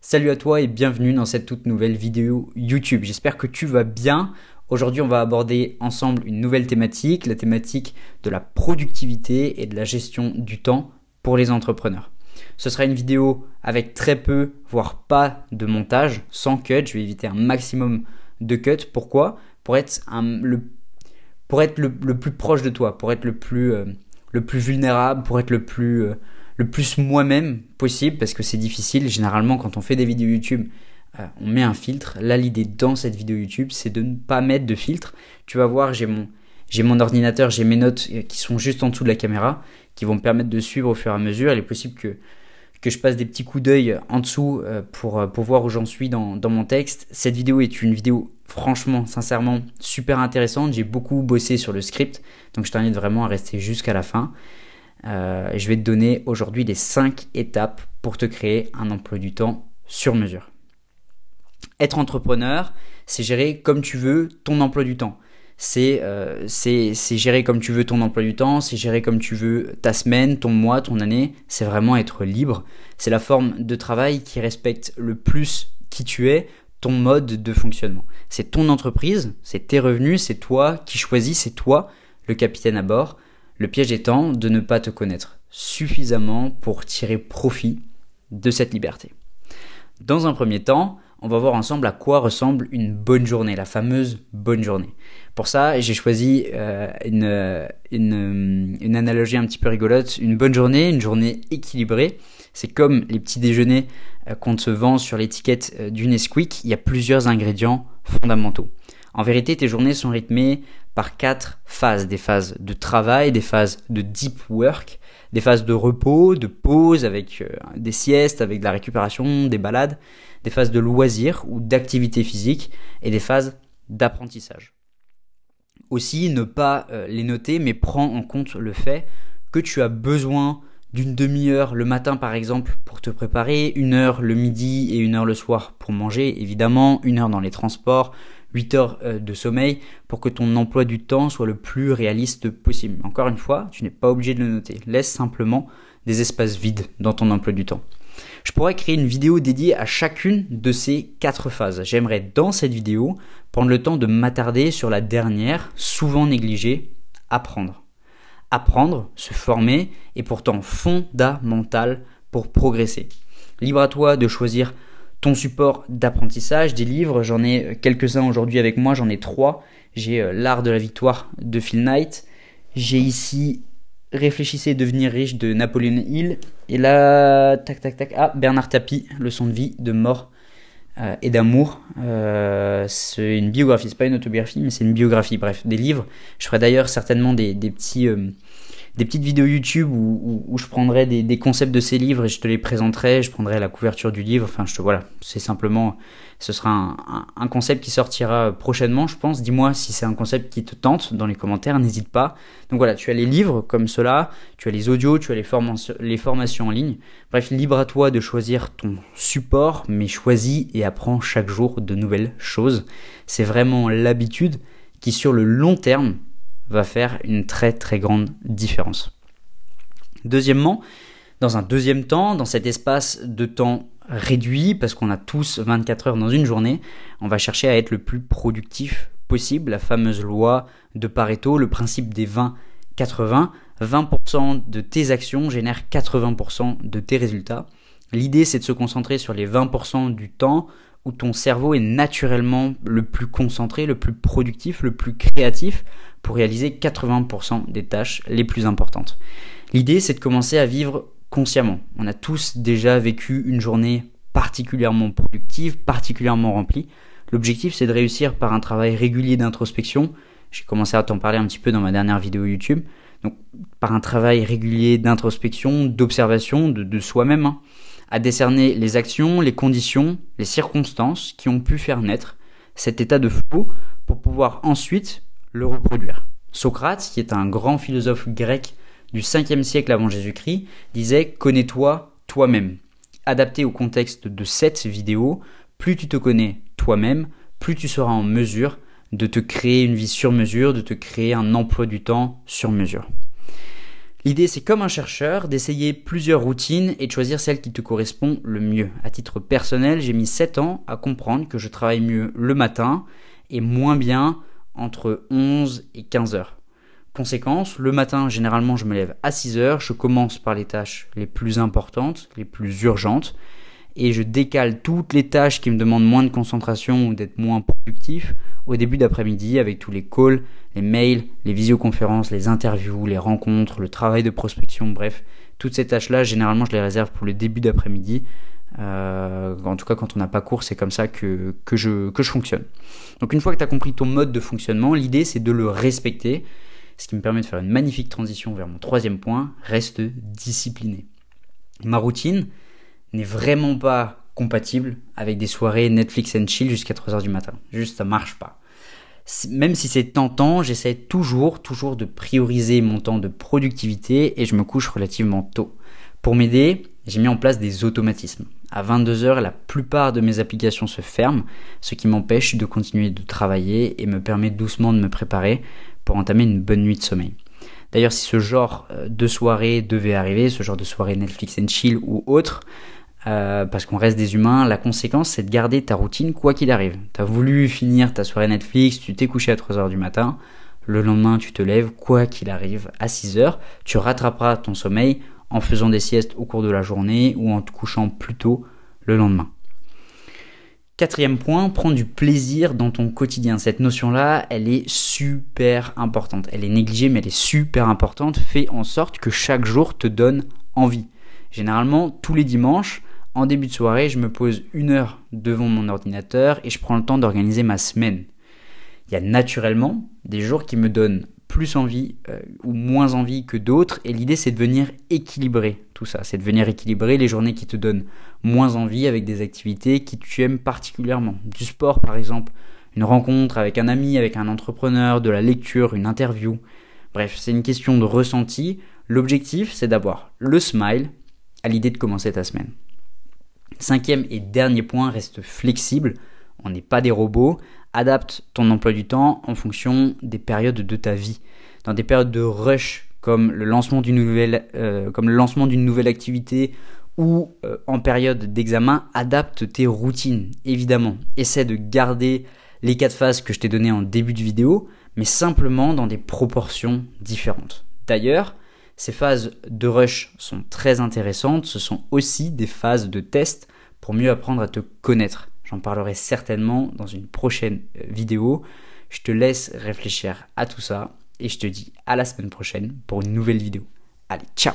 Salut à toi et bienvenue dans cette toute nouvelle vidéo YouTube. J'espère que tu vas bien. Aujourd'hui, on va aborder ensemble une nouvelle thématique, la thématique de la productivité et de la gestion du temps pour les entrepreneurs. Ce sera une vidéo avec très peu, voire pas de montage, sans cut. Je vais éviter un maximum de cuts. Pourquoi ? Pour être le plus proche de toi, pour être le plus vulnérable, pour être le plus moi-même possible, parce que c'est difficile. Généralement, quand on fait des vidéos YouTube, on met un filtre. Là, l'idée dans cette vidéo YouTube, c'est de ne pas mettre de filtre. Tu vas voir, j'ai mon ordinateur, j'ai mes notes qui sont juste en dessous de la caméra, qui vont me permettre de suivre au fur et à mesure. Il est possible que je passe des petits coups d'œil en dessous pour voir où j'en suis dans mon texte. Cette vidéo est une vidéo franchement, sincèrement, super intéressante. J'ai beaucoup bossé sur le script, donc je t'invite vraiment à rester jusqu'à la fin. Je vais te donner aujourd'hui les 5 étapes pour te créer un emploi du temps sur mesure. Être entrepreneur, c'est gérer comme tu veux ton emploi du temps. C'est gérer comme tu veux ton emploi du temps, c'est gérer comme tu veux ta semaine, ton mois, ton année. C'est vraiment être libre. C'est la forme de travail qui respecte le plus qui tu es, ton mode de fonctionnement. C'est ton entreprise, c'est tes revenus, c'est toi qui choisis, c'est toi le capitaine à bord. Le piège étant de ne pas te connaître suffisamment pour tirer profit de cette liberté. Dans un premier temps, on va voir ensemble à quoi ressemble une bonne journée, la fameuse bonne journée. Pour ça, j'ai choisi une analogie un petit peu rigolote. Une bonne journée, une journée équilibrée, c'est comme les petits déjeuners qu'on te vend sur l'étiquette du Nesquik. Il y a plusieurs ingrédients fondamentaux. En vérité, tes journées sont rythmées par 4 phases. Des phases de travail, des phases de deep work, des phases de repos, de pause avec des siestes, avec de la récupération, des balades, des phases de loisirs ou d'activité physique et des phases d'apprentissage. Aussi, ne pas les noter, mais prends en compte le fait que tu as besoin d'une demi-heure le matin par exemple pour te préparer, 1 heure le midi et 1 heure le soir pour manger, évidemment, 1 heure dans les transports, 8 heures de sommeil pour que ton emploi du temps soit le plus réaliste possible. Encore une fois, tu n'es pas obligé de le noter. Laisse simplement des espaces vides dans ton emploi du temps. Je pourrais créer une vidéo dédiée à chacune de ces 4 phases. J'aimerais dans cette vidéo prendre le temps de m'attarder sur la dernière, souvent négligée, apprendre. Apprendre, se former est pourtant fondamental pour progresser. Libre à toi de choisir ton support d'apprentissage, des livres. J'en ai quelques-uns aujourd'hui avec moi, j'en ai 3. J'ai L'Art de la Victoire de Phil Knight. J'ai ici Réfléchissez et devenir riche de Napoleon Hill. Et là, Bernard Tapie, Leçon de vie, de mort et d'amour. C'est une biographie, c'est pas une autobiographie, mais c'est une biographie. Bref, des livres. Je ferai d'ailleurs certainement des petites vidéos YouTube où je prendrai des concepts de ces livres et je te les présenterai, je prendrai la couverture du livre, voilà, c'est simplement, ce sera un concept qui sortira prochainement, je pense. Dis-moi si c'est un concept qui te tente dans les commentaires, n'hésite pas. Donc voilà, tu as les livres comme cela, tu as les audios, tu as les formations en ligne. Bref, libre à toi de choisir ton support, mais choisis et apprends chaque jour de nouvelles choses. C'est vraiment l'habitude qui, sur le long terme, va faire une très très grande différence. Deuxièmement, dans un deuxième temps, dans cet espace de temps réduit, parce qu'on a tous 24 heures dans une journée, on va chercher à être le plus productif possible. La fameuse loi de Pareto, le principe des 20-80, 20% de tes actions génèrent 80% de tes résultats. L'idée, c'est de se concentrer sur les 20% du temps où ton cerveau est naturellement le plus concentré, le plus productif, le plus créatif pour réaliser 80% des tâches les plus importantes. L'idée, c'est de commencer à vivre consciemment. On a tous déjà vécu une journée particulièrement productive, particulièrement remplie. L'objectif, c'est de réussir par un travail régulier d'introspection. J'ai commencé à t'en parler un petit peu dans ma dernière vidéo YouTube. Donc, par un travail régulier d'introspection, d'observation de soi-même, à décerner les actions, les conditions, les circonstances qui ont pu faire naître cet état de flow pour pouvoir ensuite le reproduire. Socrate, qui est un grand philosophe grec du 5e siècle avant Jésus-Christ, disait « Connais-toi toi-même ». Adapté au contexte de cette vidéo, plus tu te connais toi-même, plus tu seras en mesure de te créer une vie sur mesure, de te créer un emploi du temps sur mesure. L'idée, c'est comme un chercheur, d'essayer plusieurs routines et de choisir celle qui te correspond le mieux. À titre personnel, j'ai mis 7 ans à comprendre que je travaille mieux le matin et moins bien entre 11 et 15 heures. Conséquence, le matin, généralement, je me lève à 6 heures, je commence par les tâches les plus importantes, les plus urgentes, et je décale toutes les tâches qui me demandent moins de concentration ou d'être moins productif au début d'après-midi avec tous les calls, les mails, les visioconférences, les interviews, les rencontres, le travail de prospection, bref, toutes ces tâches-là, généralement, je les réserve pour le début d'après-midi. En tout cas, quand on n'a pas cours, c'est comme ça que je fonctionne. Donc une fois que tu as compris ton mode de fonctionnement, l'idée, c'est de le respecter, ce qui me permet de faire une magnifique transition vers mon troisième point, reste discipliné. Ma routine n'est vraiment pas compatible avec des soirées Netflix and chill jusqu'à 3h du matin. Juste, ça marche pas. Même si c'est tentant, j'essaie toujours de prioriser mon temps de productivité et je me couche relativement tôt. Pour m'aider, j'ai mis en place des automatismes. À 22h, la plupart de mes applications se ferment, ce qui m'empêche de continuer de travailler et me permet doucement de me préparer pour entamer une bonne nuit de sommeil. D'ailleurs, si ce genre de soirée devait arriver, ce genre de soirée Netflix and chill ou autre, parce qu'on reste des humains, la conséquence c'est de garder ta routine quoi qu'il arrive. Tu as voulu finir ta soirée Netflix, tu t'es couché à 3h du matin, le lendemain tu te lèves quoi qu'il arrive à 6h, tu rattraperas ton sommeil en faisant des siestes au cours de la journée ou en te couchant plus tôt le lendemain. Quatrième point, prends du plaisir dans ton quotidien. Cette notion-là, elle est super importante. Elle est négligée, mais elle est super importante. Fais en sorte que chaque jour te donne envie. Généralement, tous les dimanches, en début de soirée, je me pose 1 heure devant mon ordinateur et je prends le temps d'organiser ma semaine. Il y a naturellement des jours qui me donnent plus envie ou moins envie que d'autres et l'idée c'est de venir équilibrer tout ça, c'est de venir équilibrer les journées qui te donnent moins envie avec des activités qui tu aimes particulièrement, du sport par exemple, une rencontre avec un ami, avec un entrepreneur, de la lecture, une interview, bref c'est une question de ressenti. L'objectif c'est d'avoir le smile à l'idée de commencer ta semaine. 5e et dernier point, reste flexible, on n'est pas des robots. Adapte ton emploi du temps en fonction des périodes de ta vie. Dans des périodes de rush comme le lancement d'une nouvelle activité ou en période d'examen, adapte tes routines, évidemment. Essaie de garder les 4 phases que je t'ai données en début de vidéo, mais simplement dans des proportions différentes. D'ailleurs, ces phases de rush sont très intéressantes. Ce sont aussi des phases de test pour mieux apprendre à te connaître. J'en parlerai certainement dans une prochaine vidéo. Je te laisse réfléchir à tout ça et je te dis à la semaine prochaine pour une nouvelle vidéo. Allez, ciao!